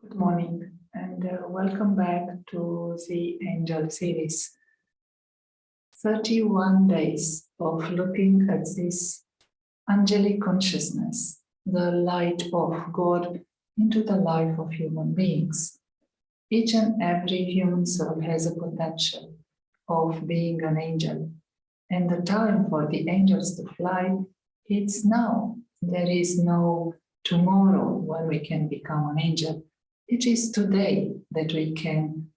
Good morning and welcome back to the Angel series. 31 days of looking at this angelic consciousness, the light of God into the life of human beings. Each and every human soul has a potential of being an angel, and the time for the angels to fly, it's now. There is no tomorrow when we can become an angel. It is today that we can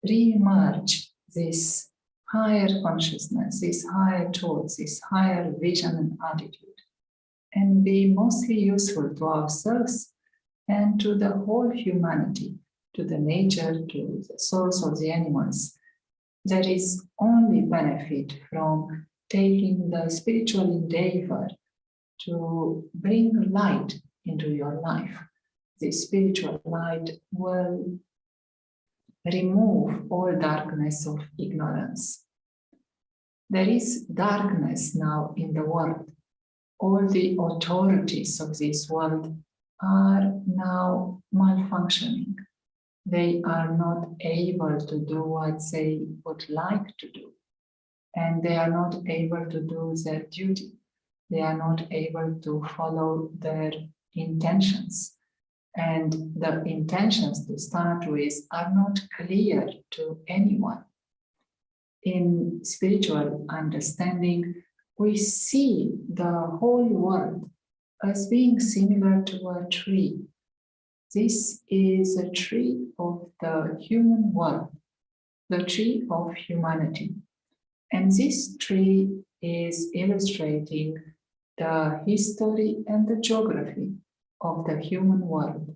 re-emerge this higher consciousness, this higher thoughts, this higher vision and attitude, and be mostly useful to ourselves and to the whole humanity, to the nature, to the souls of the animals. There is only benefit from taking the spiritual endeavor to bring light into your life. This spiritual light will remove all darkness of ignorance. There is darkness now in the world. All the authorities of this world are now malfunctioning. They are not able to do what they would like to do. And they are not able to do their duty. They are not able to follow their intentions. And the intentions to start with are not clear to anyone. In spiritual understanding, we see the whole world as being similar to a tree. This is a tree of the human world, the tree of humanity. And this tree is illustrating the history and the geography of the human world,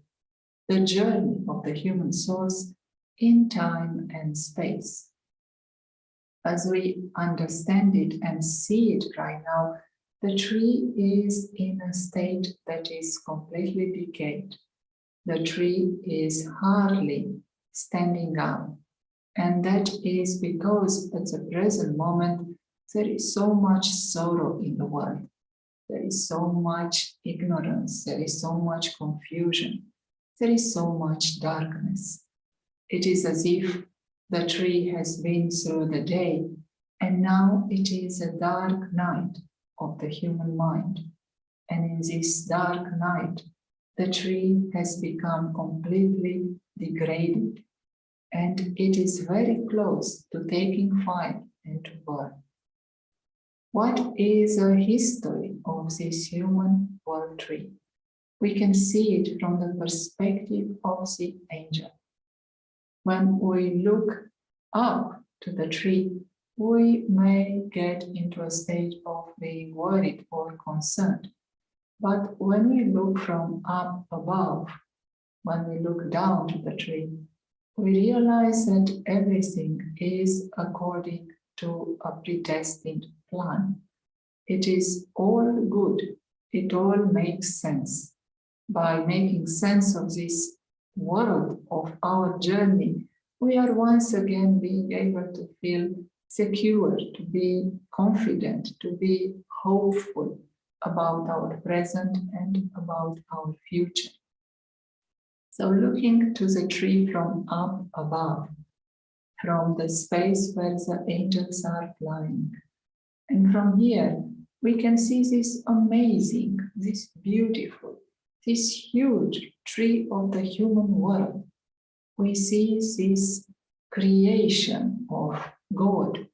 the journey of the human souls in time and space. As we understand it and see it right now, the tree is in a state that is completely decayed. The tree is hardly standing up. And that is because at the present moment, there is so much sorrow in the world. There is so much ignorance, there is so much confusion, there is so much darkness. It is as if the tree has been through the day and now it is a dark night of the human mind. And in this dark night, the tree has become completely degraded and it is very close to taking fire and to burn. What is the history of this human world tree? We can see it from the perspective of the angel. When we look up to the tree, we may get into a state of being worried or concerned. But when we look from up above, when we look down to the tree, we realize that everything is according to a predestined plan. It is all good. It all makes sense. By making sense of this world of our journey, we are once again being able to feel secure, to be confident, to be hopeful about our present and about our future. So looking to the tree from up above, from the space where the angels are flying. And from here, we can see this amazing, this beautiful, this huge tree of the human world. We see this creation of God,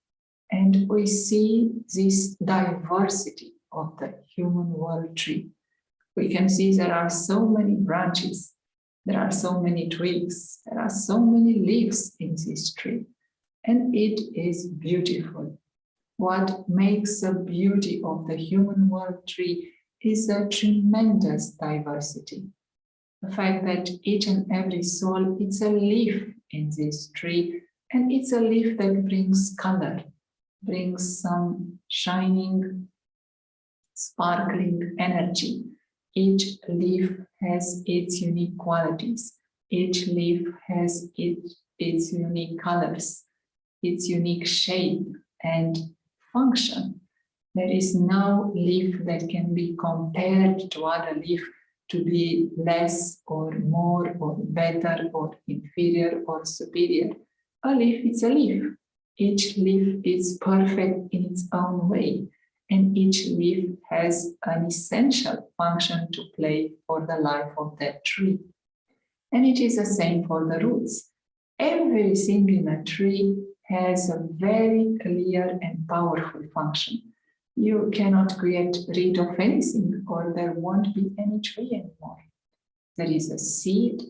and we see this diversity of the human world tree. We can see there are so many branches, there are so many twigs, there are so many leaves in this tree, and it is beautiful. What makes the beauty of the human world tree is a tremendous diversity. The fact that each and every soul, it's a leaf in this tree, and it's a leaf that brings color, brings some shining, sparkling energy. Each leaf has its unique qualities. Each leaf has its unique colors, its unique shape and function. There is no leaf that can be compared to other leaf to be less or more or better or inferior or superior. A leaf is a leaf. Each leaf is perfect in its own way, and each leaf has an essential function to play for the life of that tree. And it is the same for the roots. Everything in a tree has a very clear and powerful function. You cannot get rid of anything, or there won't be any tree anymore. There is a seed,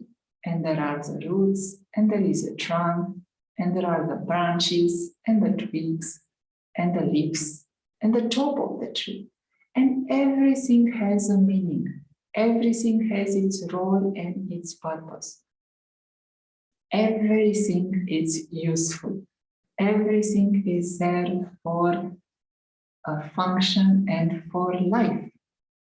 and there are the roots, and there is a trunk, and there are the branches, and the twigs, and the leaves, and the top of the tree. And everything has a meaning. Everything has its role and its purpose. Everything is useful. Everything is there for a function and for life.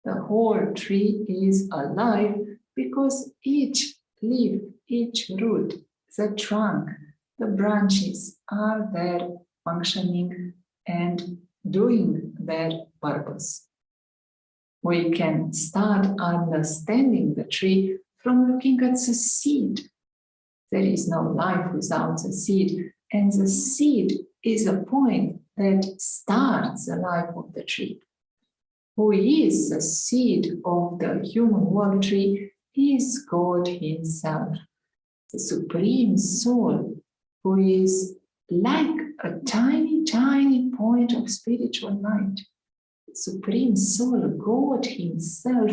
The whole tree is alive because each leaf, each root, the trunk, the branches are there functioning and doing their purpose. We can start understanding the tree from looking at the seed. There is no life without the seed, and the seed is a point that starts the life of the tree. Who is the seed of the human world tree is God Himself, the Supreme Soul, who is like a tiny, tiny point of spiritual light. The Supreme Soul, God Himself,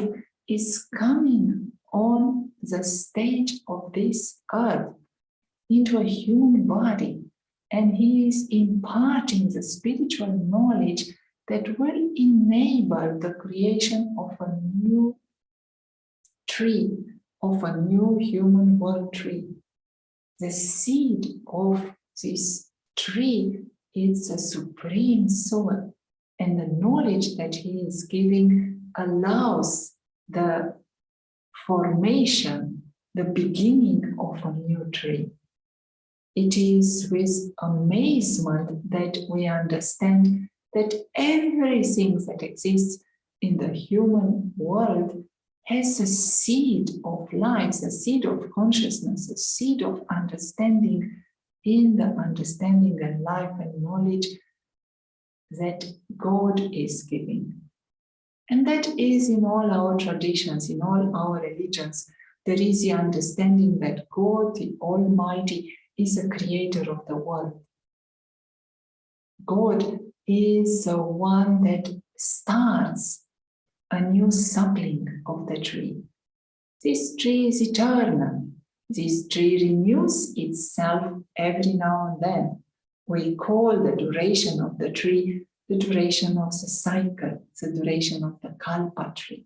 is coming on the stage of this earth into a human body, and He is imparting the spiritual knowledge that will enable the creation of a new tree, of a new human world tree. The seed of this tree is the Supreme Soul, and the knowledge that He is giving allows the formation, the beginning of a new tree. It is with amazement that we understand that everything that exists in the human world has a seed of life, a seed of consciousness, a seed of understanding in the understanding and life and knowledge that God is giving. And that is in all our traditions, in all our religions. There is the understanding that God, the Almighty, is the creator of the world. God is the one that starts a new sapling of the tree. This tree is eternal. This tree renews itself every now and then. We call the duration of the tree the duration of the cycle, the duration of the kalpa tree.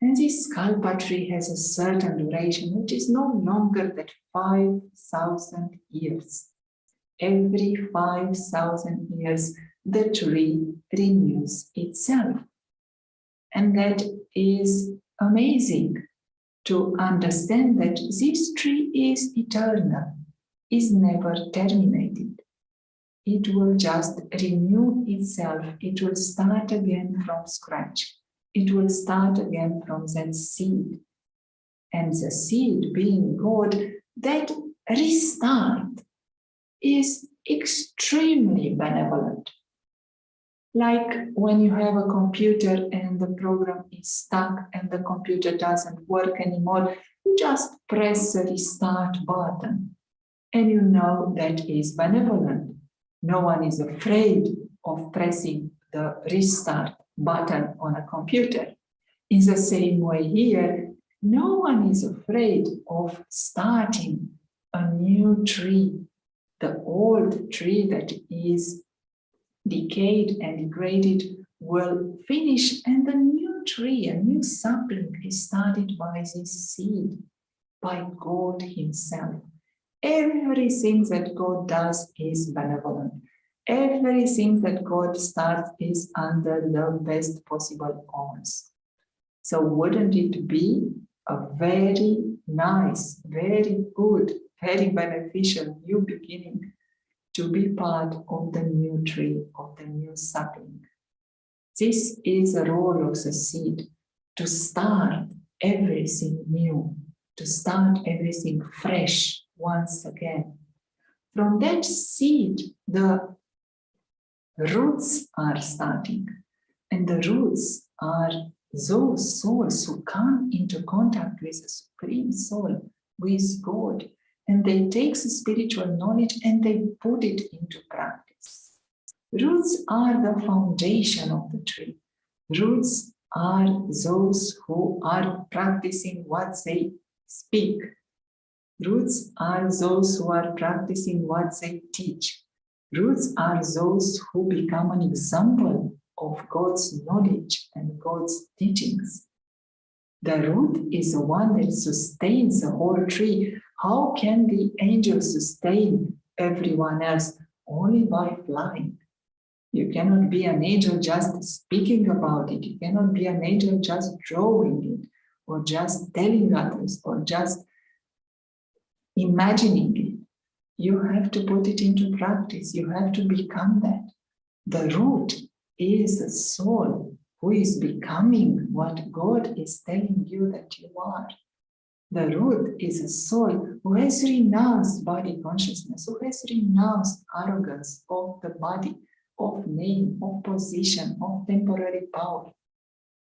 And this kalpa tree has a certain duration, which is no longer than 5,000 years. Every 5,000 years, the tree renews itself. And that is amazing to understand that this tree is eternal, is never terminated. It will just renew itself. It will start again from scratch. It will start again from that seed. And the seed being God, that restart is extremely benevolent. Like when you have a computer and the program is stuck and the computer doesn't work anymore, you just press the restart button. And you know that is benevolent. No one is afraid of pressing the restart button on a computer. In the same way here, no one is afraid of starting a new tree. The old tree that is decayed and degraded will finish, and a new tree, a new sapling is started by this seed, by God Himself. Everything that God does is benevolent. Everything that God starts is under the best possible omens. So wouldn't it be a very nice, very good, very beneficial new beginning to be part of the new tree, of the new sapling? This is the role of the seed, to start everything new, to start everything fresh once again. From that seed, the roots are starting, and the roots are those souls who come into contact with the Supreme Soul, with God, and they take the spiritual knowledge and they put it into practice. Roots are the foundation of the tree. Roots are those who are practicing what they speak. Roots are those who are practicing what they teach. Roots are those who become an example of God's knowledge and God's teachings. The root is the one that sustains the whole tree. How can the angel sustain everyone else? Only by flying. You cannot be an angel just speaking about it. You cannot be an angel just drawing it, or just telling others, or just imagining it. You have to put it into practice. You have to become that. The root is the soul who is becoming what God is telling you that you are. The root is a soul who has renounced body consciousness, who has renounced arrogance of the body, of name, of position, of temporary power,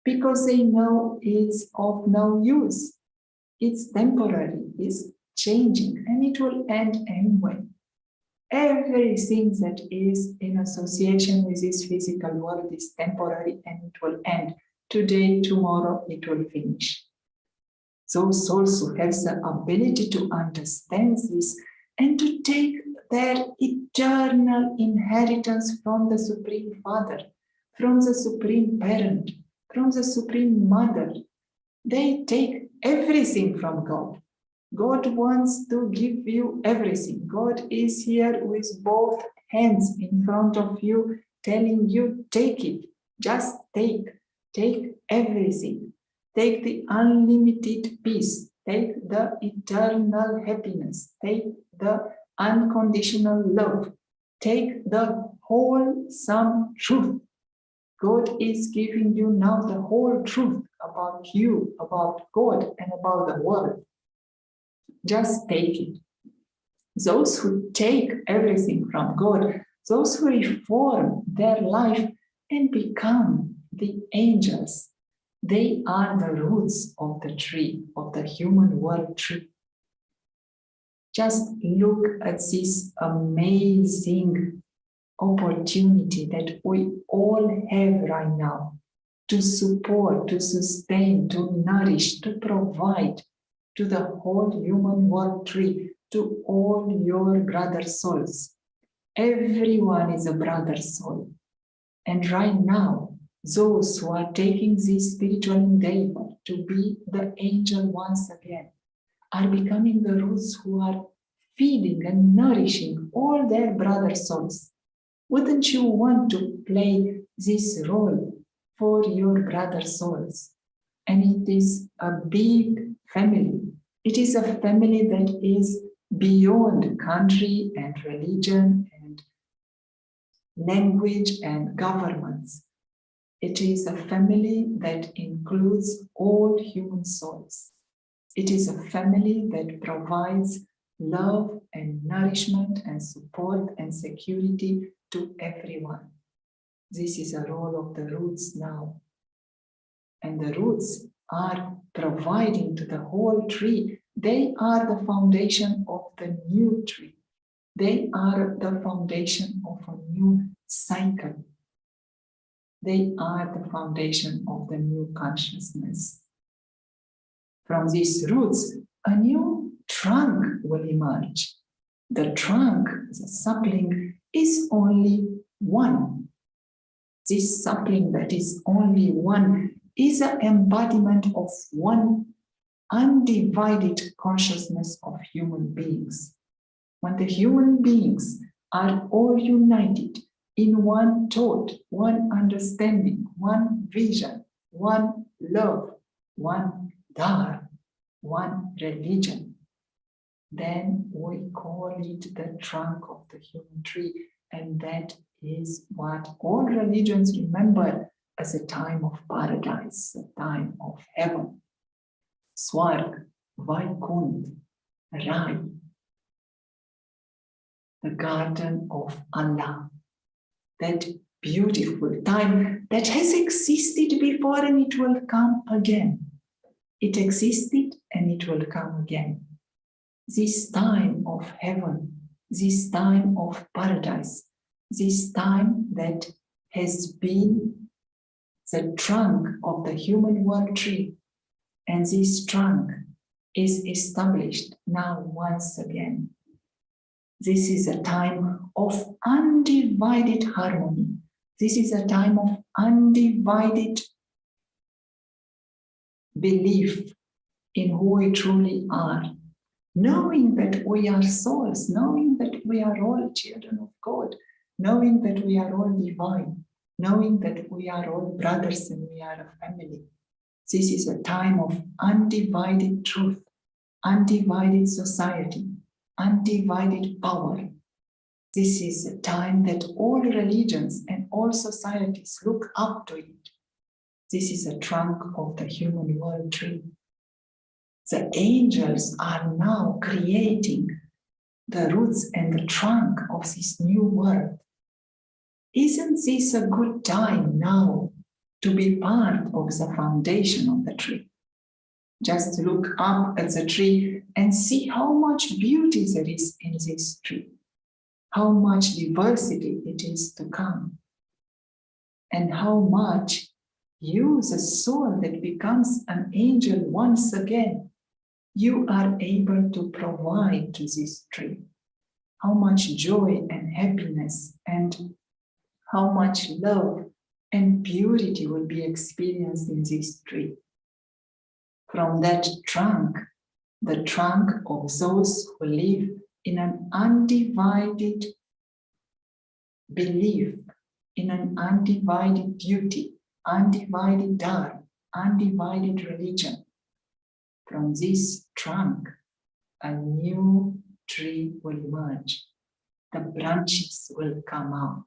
because they know it's of no use. It's temporary, it's changing, and it will end anyway. Everything that is in association with this physical world is temporary, and it will end. Today, tomorrow, it will finish. Those souls who have the ability to understand this and to take their eternal inheritance from the Supreme Father, from the Supreme Parent, from the Supreme Mother, they take everything from God. God wants to give you everything. God is here with both hands in front of you, telling you, take it, just take everything. Take the unlimited peace, take the eternal happiness, take the unconditional love, take the wholesome truth. God is giving you now the whole truth about you, about God, and about the world. Just take it. Those who take everything from God, those who reform their life and become the angels, they are the roots of the tree, of the human world tree. Just look at this amazing opportunity that we all have right now to support, to sustain, to nourish, to provide to the whole human world tree, to all your brother souls. Everyone is a brother soul. And right now, those who are taking this spiritual endeavor to be the angel once again are becoming the roots who are feeding and nourishing all their brother souls. Wouldn't you want to play this role for your brother souls? And it is a big family. It is a family that is beyond country and religion and language and governments. It is a family that includes all human souls. It is a family that provides love and nourishment and support and security to everyone. This is a role of the roots now. And the roots are providing to the whole tree. They are the foundation of the new tree. They are the foundation of a new cycle. They are the foundation of the new consciousness. From these roots, a new trunk will emerge. The trunk, the sapling, is only one. This sapling that is only one is an embodiment of one undivided consciousness of human beings. When the human beings are all united in one thought, one understanding, one vision, one love, one dharma, one religion, then we call it the trunk of the human tree. And that is what all religions remember as a time of paradise, a time of heaven. Swarg, Vaikund, Rai, the garden of Allah, that beautiful time that has existed before and it will come again. It existed and it will come again. This time of heaven, this time of paradise, this time that has been the trunk of the human world tree, and this trunk is established now once again. This is a time of undivided harmony. This is a time of undivided belief in who we truly are, knowing that we are souls, knowing that we are all children of God, knowing that we are all divine, knowing that we are all brothers and we are a family. This is a time of undivided truth, undivided society, undivided power. This is a time that all religions and all societies look up to it. This is a trunk of the human world tree. The angels are now creating the roots and the trunk of this new world. Isn't this a good time now to be part of the foundation of the tree? Just look up at the tree and see how much beauty there is in this tree, how much diversity it is to come, and how much you, the soul that becomes an angel once again, you are able to provide to this tree. How much joy and happiness and how much love and purity will be experienced in this tree. From that trunk, the trunk of those who live in an undivided belief, in an undivided duty, undivided dharma, undivided religion. From this trunk, a new tree will emerge. The branches will come out.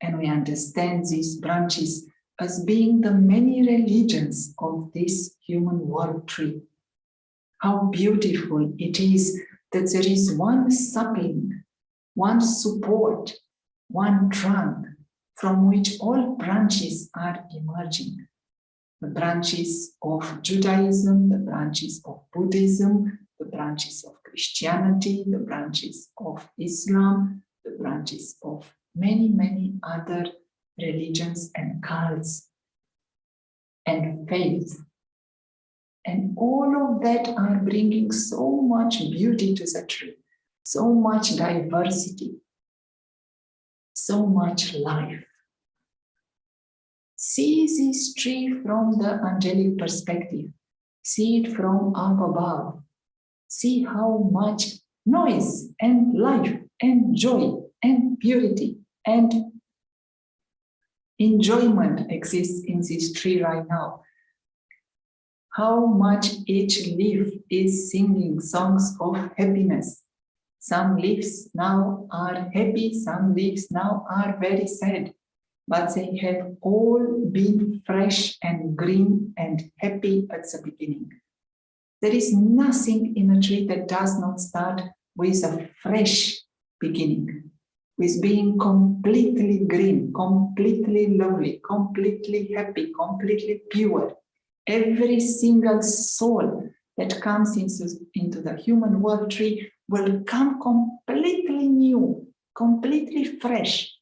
And we understand these branches as being the many religions of this human world tree. How beautiful it is that there is one sapling, one support, one trunk from which all branches are emerging. The branches of Judaism, the branches of Buddhism, the branches of Christianity, the branches of Islam, the branches of many, many other religions and cults and faiths. And all of that are bringing so much beauty to the tree, so much diversity, so much life. See this tree from the angelic perspective. See it from up above. See how much noise and life and joy and purity and enjoyment exists in this tree right now. How much each leaf is singing songs of happiness. Some leaves now are happy, some leaves now are very sad, but they have all been fresh and green and happy at the beginning. There is nothing in a tree that does not start with a fresh beginning, with being completely green, completely lovely, completely happy, completely pure. Every single soul that comes into the human world tree will come completely new, completely fresh.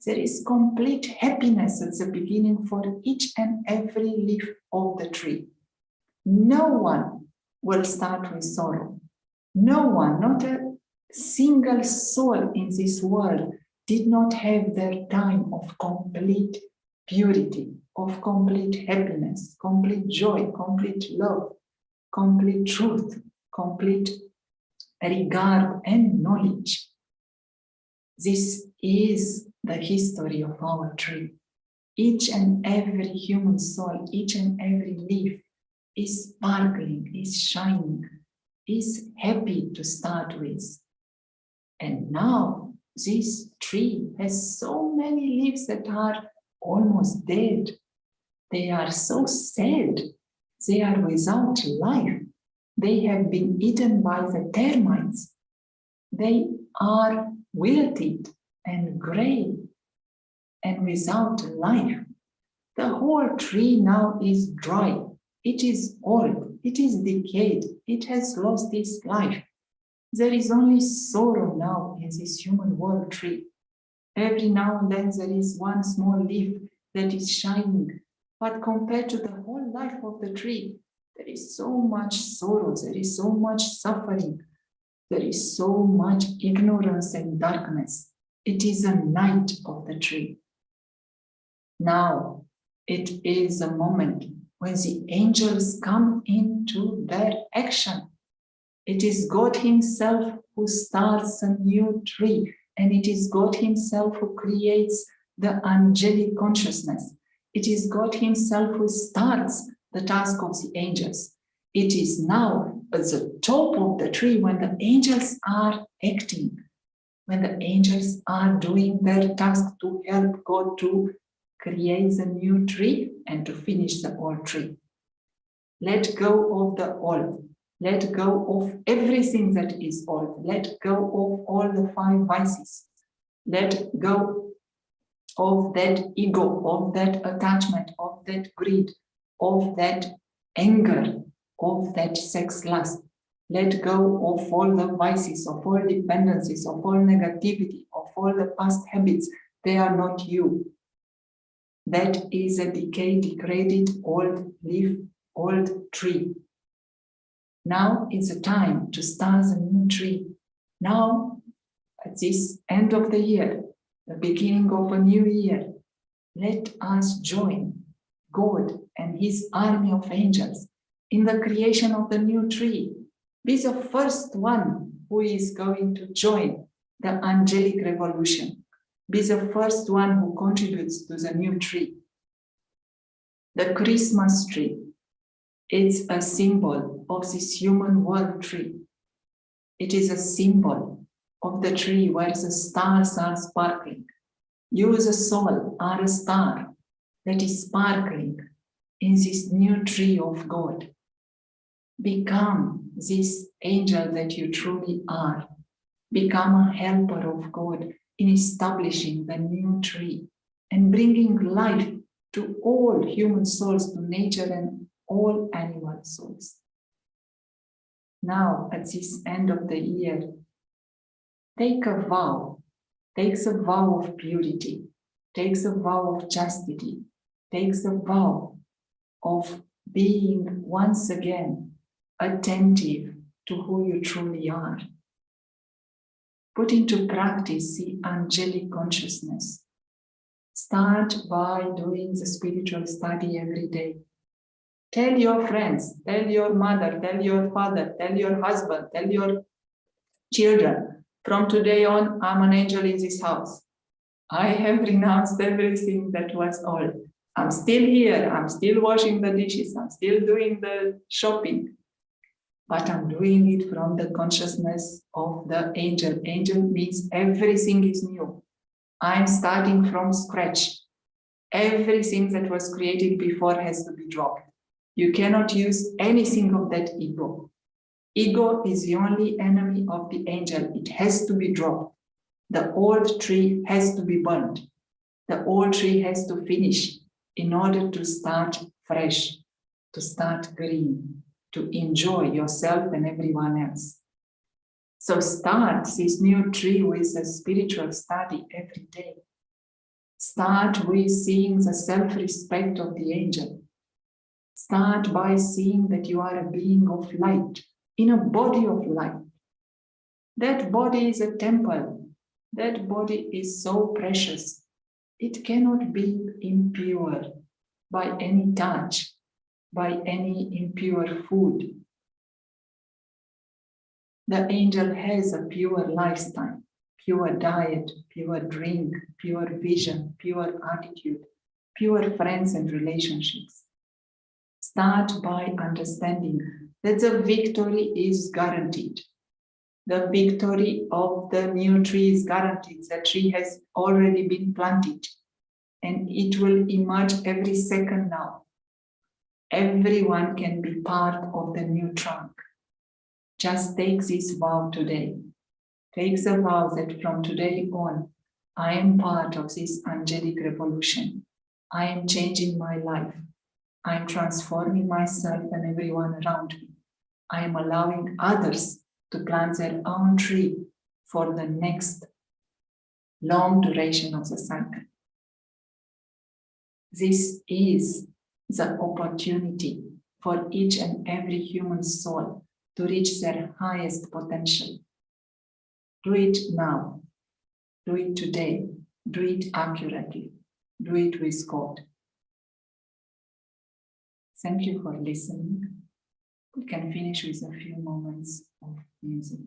There is complete happiness at the beginning for each and every leaf of the tree. No one will start with sorrow. No one, not a single soul in this world did not have their time of complete purity, of complete happiness, complete joy, complete love, complete truth, complete regard and knowledge. This is the history of our tree. Each and every human soul, each and every leaf is sparkling, is shining, is happy to start with. And now this tree has so many leaves that are almost dead. They are so sad. They are without life. They have been eaten by the termites. They are wilted and gray and without life. The whole tree now is dry. It is old. It is decayed. It has lost its life. There is only sorrow now in this human world tree. Every now and then there is one small leaf that is shining. But compared to the whole life of the tree, there is so much sorrow. There is so much suffering. There is so much ignorance and darkness. It is a night of the tree. Now, it is a moment when the angels come into their action. It is God Himself who starts a new tree, and it is God Himself who creates the angelic consciousness. It is God Himself who starts the task of the angels. It is now at the top of the tree when the angels are acting, when the angels are doing their task to help God to create the new tree and to finish the old tree. Let go of the old. Let go of everything that is old. Let go of all the 5 vices. Let go of that ego, of that attachment, of that greed, of that anger, of that sex lust. Let go of all the vices, of all dependencies, of all negativity, of all the past habits. They are not you. That is a decayed, degraded, old leaf, old tree. Now is the time to start a new tree. Now, at this end of the year, the beginning of a new year, let us join God and His army of angels in the creation of the new tree. Be the first one who is going to join the angelic revolution. Be the first one who contributes to the new tree. The Christmas tree, it's a symbol of this human world tree. It is a symbol of the tree where the stars are sparkling. You as a soul are a star that is sparkling in this new tree of God. Become this angel that you truly are. Become a helper of God in establishing the new tree and bringing life to all human souls, to nature and all animal souls. Now, at this end of the year, take a vow. Takes a vow of purity. Takes a vow of chastity. Takes a vow of being once again attentive to who you truly are. Put into practice the angelic consciousness. Start by doing the spiritual study every day. Tell your friends, tell your mother, tell your father, tell your husband, tell your children, from today on, I'm an angel in this house. I have renounced everything that was old. I'm still here, I'm still washing the dishes, I'm still doing the shopping, but I'm doing it from the consciousness of the angel. Angel means everything is new. I'm starting from scratch. Everything that was created before has to be dropped. You cannot use anything of that ego. Ego is the only enemy of the angel. It has to be dropped. The old tree has to be burned. The old tree has to finish in order to start fresh, to start green, to enjoy yourself and everyone else. So start this new tree with a spiritual study every day. Start with seeing the self-respect of the angel. Start by seeing that you are a being of light, in a body of light. That body is a temple. That body is so precious. It cannot be impure by any touch, by any impure food. The angel has a pure lifestyle, pure diet, pure drink, pure vision, pure attitude, pure friends and relationships. Start by understanding that the victory is guaranteed. The victory of the new tree is guaranteed. The tree has already been planted and it will emerge every second now. Everyone can be part of the new trunk. Just take this vow today. Take the vow that from today on, I am part of this angelic revolution. I am changing my life. I am transforming myself and everyone around me. I am allowing others to plant their own tree for the next long duration of the cycle. This is the opportunity for each and every human soul to reach their highest potential. Do it now. Do it today. Do it accurately. Do it with God. Thank you for listening. We can finish with a few moments of music.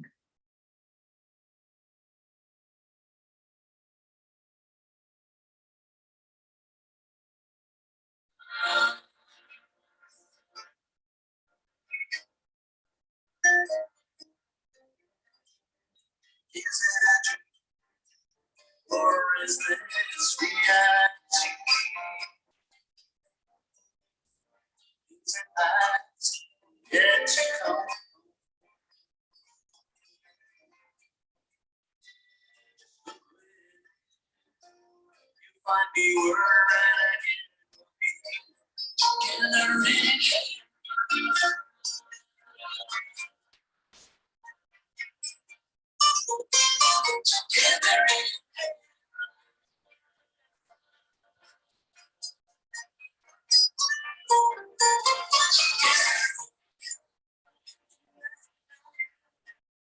Is it a dream, or is this reality? Is it past yet to come? You find me where together in together in